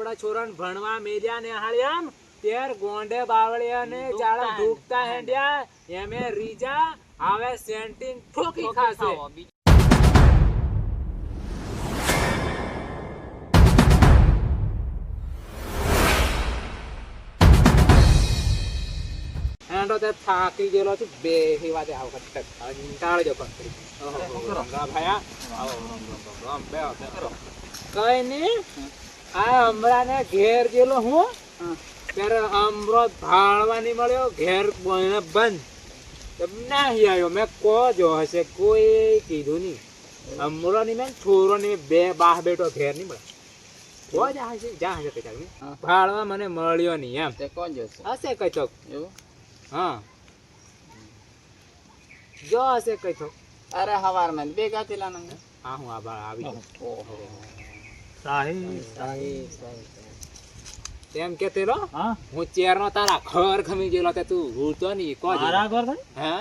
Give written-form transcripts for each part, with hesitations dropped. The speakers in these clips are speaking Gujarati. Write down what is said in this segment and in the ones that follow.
આપડા છોરાને ભણવા મેલ્યા ને હાળ્યામ તેર ગોંડે બાવળિયા ને ચાળા ઢૂકતા હેંડ્યા એમે રીજા હવે સેન્ટિંગ ઠોકી ખાશે. એનો તે થાકી ગયેલો છું બે વાતે આવ કટક કંટાળજો પણ કરી. ઓહો ભાયા આવો રામ બે કઈ નઈ આ હમણાં ઘેર ગયેલો હું ત્યારે અમરો ભાળવા નહીં મળ્યો ઘેર બંધ નાહી આવ્યો મેં કો જો હશે કોઈ કીધું નહીં અમરો ની મેં છોરો ની બે બાહ બેઠો ઘેર નહીં મળે કો જા હશે કઈ ભાળવા મને મળ્યો નહીં એમ કોણ જોશે હશે કઈ ચોક એવું હા જો હશે કઈ ચોક અરે હવારમાં ભેગા થયેલા ને હા હું આભાર આવી ઓહો એમ કેતેલો હું ચેર નો તારા ઘર ખમી ગયેલો તે તું ભૂતો નહીં કો મારા ઘર થાય હે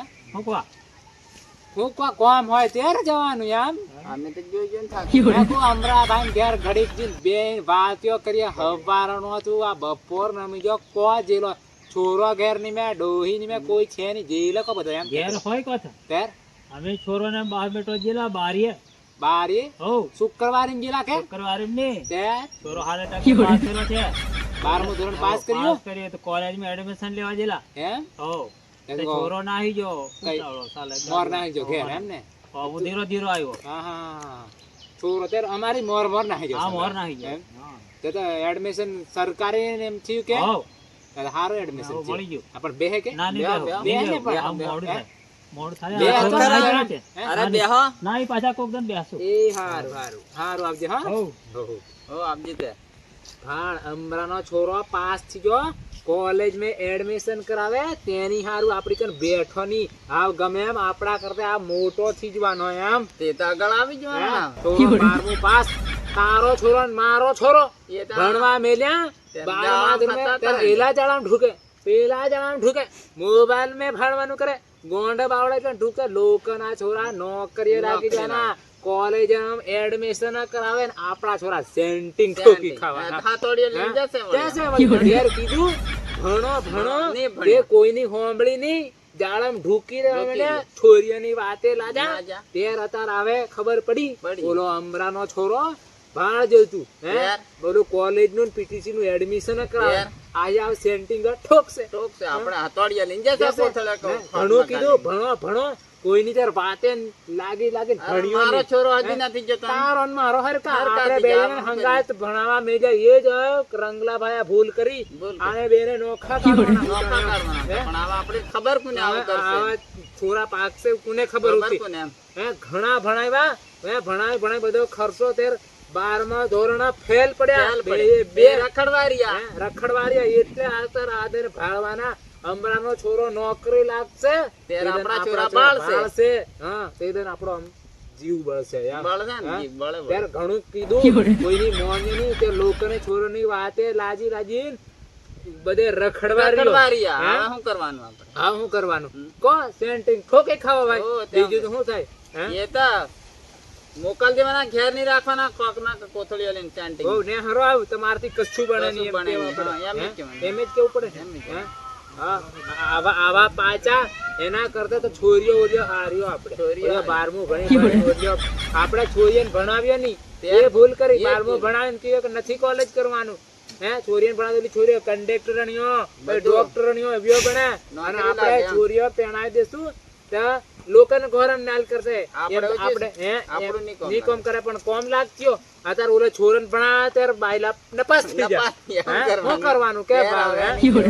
હું કો કોમ હોય ત્યારે જવાનું એમ અમે તો જોઈ ને થાકી મેં કહું અમરાભાઈ ઘેર ઘડીક જઈને બે વાત્યો કરીએ હવારનો હતું આ બપોર નમી જો કો જેલો છોરો ઘેર ની મેં ડોહી ની મેં કોઈ છે નહીં જેલો કો બધો એમ ઘેર હોય কথা તેર અમે છોરો ને બહાર બેઠો જેલા બારીએ બારી હો શુક્રવારે ગયેલા કે શુક્રવારે ને તેર છોરો હાલે ટકે પાસ કર્યો છે 12મું ધોરણ પાસ કર્યું કરીએ તો કોલેજ માં એડમિશન લેવા જેલા એમ હો તે છોરો નાહી જો કઈ મોર નાહી જો ઘેર એમ ને હું ધીરો ધીરો આવ્યો હા હા છોરો તેર અમારી મોર નાહી જો હા મોર નાહી જો એમ તો એડમિશન સરકારી એમ થયું કે હો હારું એડમિશન મળી ગયું આપણ બે હે કે ના નહીં બે હે ને પણ મોડું બે થાય હે? અરે બેહો ના ઈ પાછા કોક દન બેસો એ હારું આવજે હા હો હો આપજી તે ભાણ અમરાનો છોરો પાસ થી જો કોલેજ में એડમિશન કરાવે તેની હારું આપડી કન બેઠો ની આવ ગમે એમ આપડા કરતા આ મોટો થી જવાનો એમ તે તો આગળ આવી જવાના છોરો 12મું પાસ તારો છોરો ને મારો છોરો એ તો ભણવા મેલ્યા 12મા ધોરણે પેલા જણામ ઢુકે મોબાઈલ में ભણવાનું કરે ગોંડ બાવડા એટલે ઢુકે લોકોના છોરા નોકરીએ લાગી જવાના કોલેજ એડમિશન કરાવે ને આપડા છોરા સેન્ટિંગ ઠોકી ખાવાના હાથોડીએ લઈ જશે કેસે ઘેર કીધું ભણો તે કોઈની હોંભળી નહીં જાળમ ઢૂકી રહ્યા છોરીઓની વાતે લાજા તેર અતાર આવે ખબર પડી બોલો અમરાનો છોરો ભાળ જતું હે બોલો કોલેજ નું પીટીસી નું એડમિશન કરાવે આયા સેન્ટિંગ ઠોકશે આપણે હાથોડીએ લઈ જશે પોથળે ભણો કીધું ભણો કોઈની તાર વાતે લાગી ભણ્યો મારો છોરો હજી નથી જતો તારો ને મારો હરકા આપણે બેને હંગાત ભણાવા મેજા એ જ રંગલાભાઈ ભૂલ કરી આને બેને નોખા કરવાના પણ હવે આપણે ખબર કોને આવું કરશે આવા છોરા પાકશે કોને ખબર હતી કોને એમ હે ઘણા ભણાવ્યા હે ભણાવી બધો ખર્ચો તેર 12મા ધોરણ ફેલ પડ્યા બે રખડવારિયા એટલે આદર ભાળવાના અમરાનો છોરો નોકરી લાગશે ત્યારે આપણા છોરા બાળશે હા તે દિન આપણો જીવ બળશે યાર બળશે ને જીવ બળે ત્યારે ઘણું કીધું કોઈની મોની નહીં તે લોકોને છોરોની વાતે લાજી બધે રખડવારિયા હા શું કરવાનું આપણે હા શું કરવાનું કો સેન્ટિંગ ઠોકે ખાવા ભાઈ બીજું તો શું થાય એ તો મોકલ દેવાના ઘેર નહીં રાખવાના કોકના કોથળીઓ લઈને ચાંટી બહુ ને હરો આવ તમારથી કશું બને નહીં એમ જ કેવું પડે હે આવા પાછા એના કરતા તો છોરીઓ હાર્યો આપણે 12મું ભણી આપણે છોરીઓને ભણાવ્યો નહીં એ ભૂલ કરી 12મું ભણાવીને કહ્યું કે નથી કોલેજ કરવાનું હે છોરીઓને ભણાવેલી છોરીઓ કંડક્ટર રણ્યો ડોક્ટર રણ્યો એવ્યો બને અને આપણે છોરીઓ પહેણાવી દેશું તો લોકોને ગોરમ નાલ કરશે આપણે હે ની કોમ કરે પણ કોમ લાગત્યો અત્યારે ઓલે છોરન ભણા ત્યારે બાયલા નપાસ થઈ જાય શું કરવાનું કે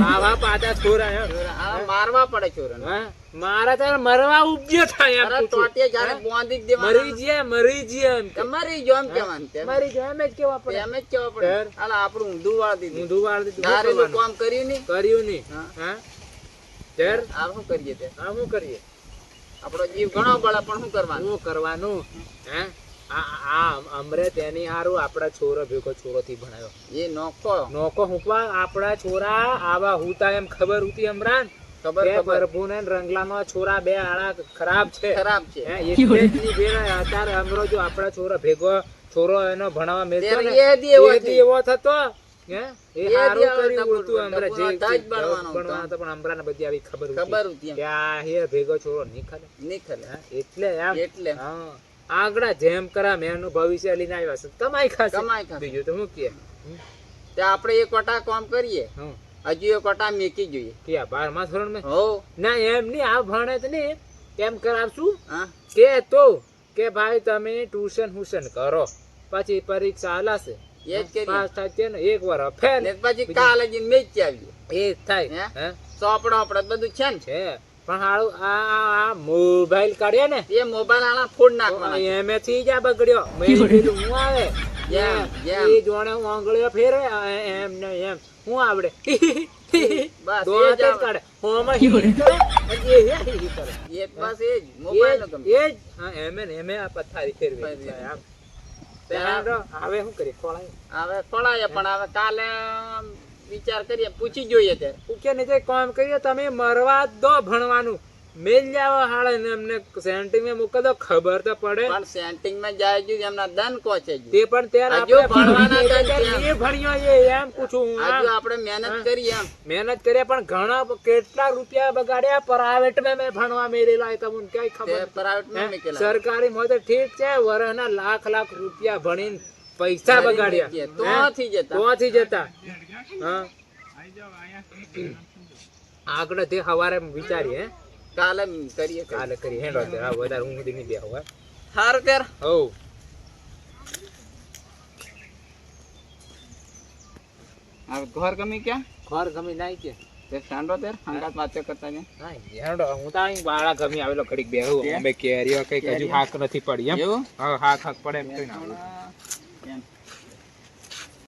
આવા પાછા છોરા મારવા પડે છોરાને મારા ત્યારે મરવા ઉપજ્યો થાય અરે ટોટીએ જાણે બોંધી દે મરી જીએ એમ તમારી જો એમ કહેવાનું મરી જો એમ જ કેવા પડે હાલ આપણું ઊંધું વાળી દીધું ધારેલું કામ કર્યું નહીં હા તેર આ શું કરીએ તે આ શું કરીએ આપણો જીવ ઘણો બળે પણ શું કરવાનું હે અમરે તેની હારું આપડા છોરો ભેગો છોરો થી ભણાયો એ નોકો હુંકવા આપડા છોરા આવા હુતા એમ ખબર હતી અમરાન ખબર પ્રભુ ને રંગલાનો છોરા બે આળા ખરાબ છે અત્યારે અમરો જો આપડા છોરા ભેગો છોરો એનો ભણાવવા મેળતો એવો થતો હે? એ એ હારું દી આવે કર્યું ટપુ- હતું હમણાં ટપુનો જે તાજ બનવાનો હતો. ભણવાનો હતો પણ હમણાંને બધી આવી ખબર હતી ખબર હતી એમ. કે આ હે ભેગો છોરો નહીં ખરે. નહીં ખરે. હા, એટલે એમ એટલે હા આગળ જેમ કરામ એનું ભવિષ્ય લઈને આવ્યા છે કમાઈ ખાશે કમાઈ ખાશે. બીજું તો શું કે તે આપણે એક વટા કામ કરીએ હમ હજુ એક વટા મેકી જોઈએ. કે આ 12મા ધોરણમાં હો ના એમ નહીં આ ભણે જ નહીં કેમ કરાવશું હા કે તો કે ભાઈ તમે ટ્યુશન કરો પછી પરીક્ષા હાલાશે એ જ કરીએ. પાસ થાય છે ને એક વાર ફેલ ને પછી કાલે જઈને મેચી આવીએ. એ જ થાય હે? હે ચોપડો આપણે બધું છે ને છે પણ હારું આ મોબાઈલ કાઢ્યા ને એ મોબાઈલ આના ફોડ નાખવાના છે. એમેથી જ આ બગડ્યો મેં કીધું હું આવે જેમ, જેમ. એ જોણે હું આંગળીઓ ફેરવે એમ ને એમ હું આવડે બસ દોડા એ જ જ આવે. કાઢે હોમાં હી કરે અને એ હી કરે એ જ બસ એ જ મોબાઈલ નો ગમે. એ જ હા એમે આ પથારી ફેરવી ફેરવી. આમ તે હારો, હવે શું કરીએ ખોળાય હવે ખોળાય પણ હવે કાલે વિચાર કરીએ પૂછી જોઈએ ત્યારે. ઉકે ને જે કામ કરીએ તમે મરવા જ દો ભણવાનું મેલ જાવ હાળે ને એમને સેન્ટિંગ માં મૂકી દો ખબર તો પડે પણ સેન્ટિંગ માં જાય જો એમના દન કોચે જો. તે પણ ત્યારે હજુ આપણે ભણવાના ભણીએ હતા છીએ, ત્યાં. એ ભણ્યો એ એમ પૂછું હું હજુ આમ. આપણે મહેનત કરીએ એમ. મહેનત કરીએ પણ ઘણા કેટલા રૂપિયા બગાડ્યા પ્રાઇવેટ માં મેં ભણવા મેળેલા તમને કઈ તે ખબર પ્રાઇવેટ માં હે? મૂકેલા. સરકારી માં તો ઠીક છે વરના લાખ રૂપિયા ભણીને પૈસા બગાડ્યા હે? તોથી જતા. તોથી જતા હા આગળ તે હવારે વિચારીએ હે? કાલે કરીએ કાલે કરી હેડો તે હા વધારે હું સુધી નહીં બેહું હે હારું ત્યારે હો હવે ઘર ગમી ક્યાં ઘર ગમી નાઈ કે તે સાંડો ત્યારે હંગાત વાતો કરતા ને હા હેડો હું તો અહીં બાળા ગમી આવેલો ઘડીક બેહું અમે કેરીઓ કઈક હજુ હાક નથી પડી એમ એવું હા હાક પડે એમ કઈ ના